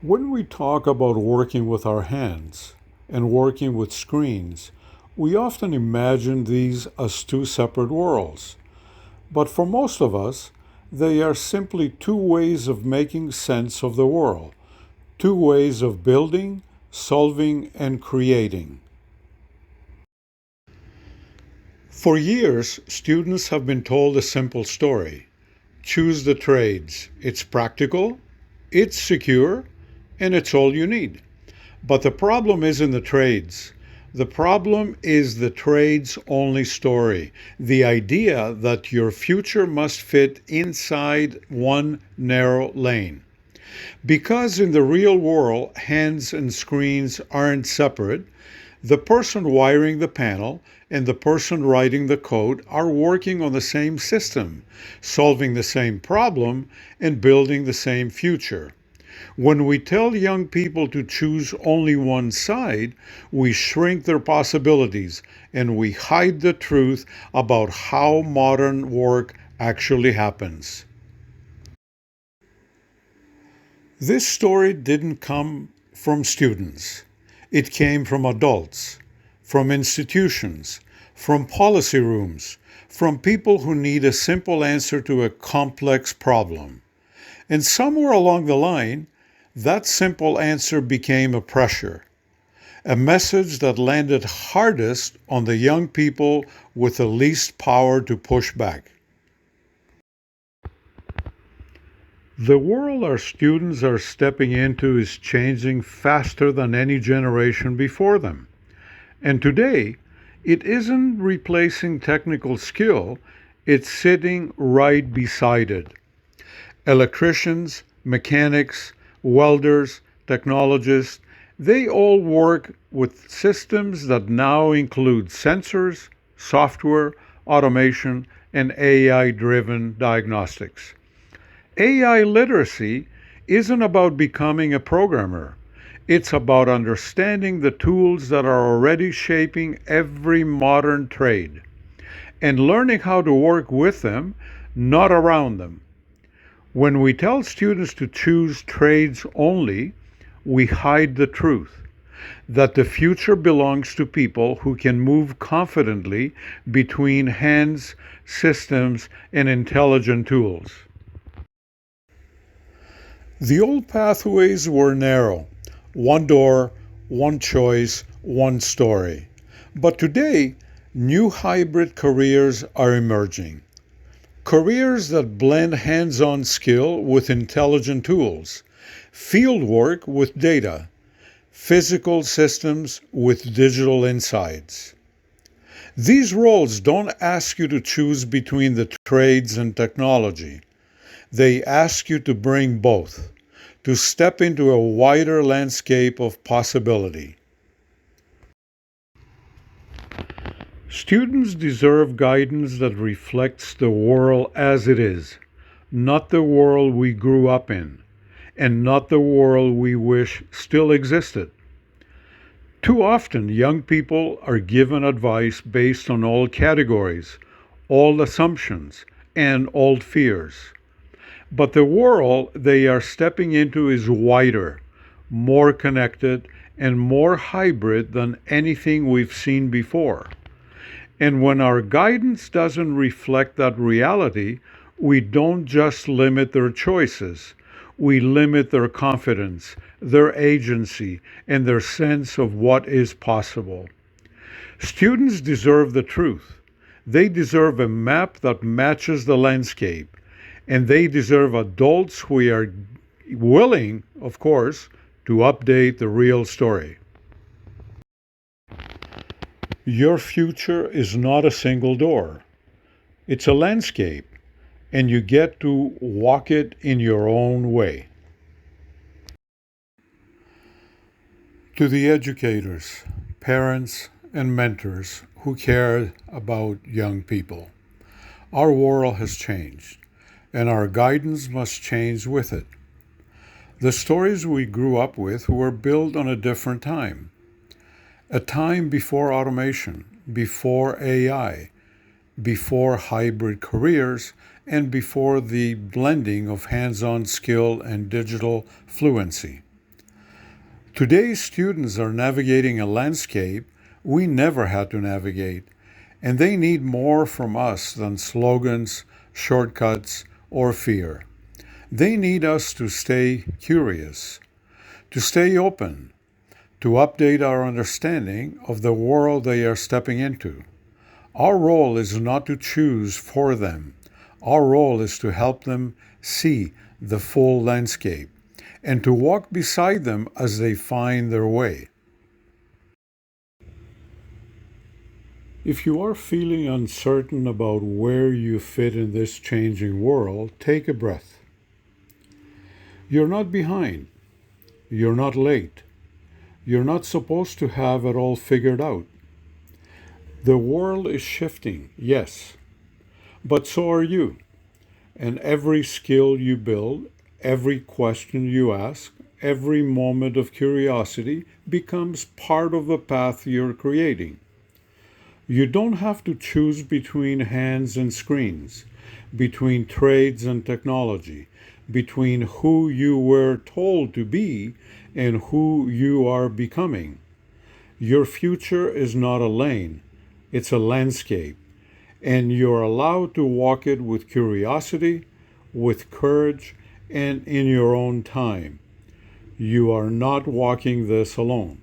When we talk about working with our hands and working with screens, we often imagine these as two separate worlds. But for most of us, they are simply two ways of making sense of the world, two ways of building, solving, and creating. For years, students have been told a simple story: choose the trades. It's practical, it's secure, and it's all you need. But the problem isn't the trades. The problem is the trades only story. The idea that your future must fit inside one narrow lane. Because in the real world, hands and screens aren't separate, the person wiring the panel and the person writing the code are working on the same system, solving the same problem, and building the same future. When we tell young people to choose only one side, we shrink their possibilities and we hide the truth about how modern work actually happens. This story didn't come from students. It came from adults, from institutions, from policy rooms, from people who need a simple answer to a complex problem. And somewhere along the line, that simple answer became a pressure, a message that landed hardest on the young people with the least power to push back. The world our students are stepping into is changing faster than any generation before them. And today, it isn't replacing technical skill, it's sitting right beside it. Electricians, mechanics, welders, technologists, they all work with systems that now include sensors, software, automation, and AI driven diagnostics. AI literacy isn't about becoming a programmer. It's about understanding the tools that are already shaping every modern trade and learning how to work with them, not around them. When we tell students to choose trades only, we hide the truth that the future belongs to people who can move confidently between hands, systems, and intelligent tools. The old pathways were narrow: one door, one choice, one story. But today, new hybrid careers are emerging. Careers that blend hands on skill with intelligent tools, field work with data, physical systems with digital insights. These roles don't ask you to choose between the trades and technology. They ask you to bring both, to step into a wider landscape of possibility. Students deserve guidance that reflects the world as it is, not the world we grew up in, and not the world we wish still existed. Too often, young people are given advice based on old categories, old assumptions, and old fears. But the world they are stepping into is wider, more connected, and more hybrid than anything we've seen before. And when our guidance doesn't reflect that reality, we don't just limit their choices, we limit their confidence, their agency, and their sense of what is possible. Students deserve the truth. They deserve a map that matches the landscape. And they deserve adults who are willing, of course, to update the real story. Your future is not a single door, it's a landscape, and you get to walk it in your own way. To the educators, parents, and mentors who care about young people, our world has changed, and our guidance must change with it. The stories we grew up with were built on a different time, a time before automation, before AI, before hybrid careers, and before the blending of hands on skill and digital fluency. Today's students are navigating a landscape we never had to navigate, and they need more from us than slogans, shortcuts, or fear. They need us to stay curious, to stay open, to update our understanding of the world they are stepping into. Our role is not to choose for them. Our role is to help them see the full landscape and to walk beside them as they find their way. If you are feeling uncertain about where you fit in this changing world, take a breath. You're not behind. You're not late. You're not supposed to have it all figured out. The world is shifting, yes, but so are you. And every skill you build, every question you ask, every moment of curiosity becomes part of the path you're creating. You don't have to choose between hands and screens, between trades and technology, between who you were told to be and who you are becoming. Your future is not a lane, it's a landscape, and you're allowed to walk it with curiosity, with courage, and in your own time. You are not walking this alone.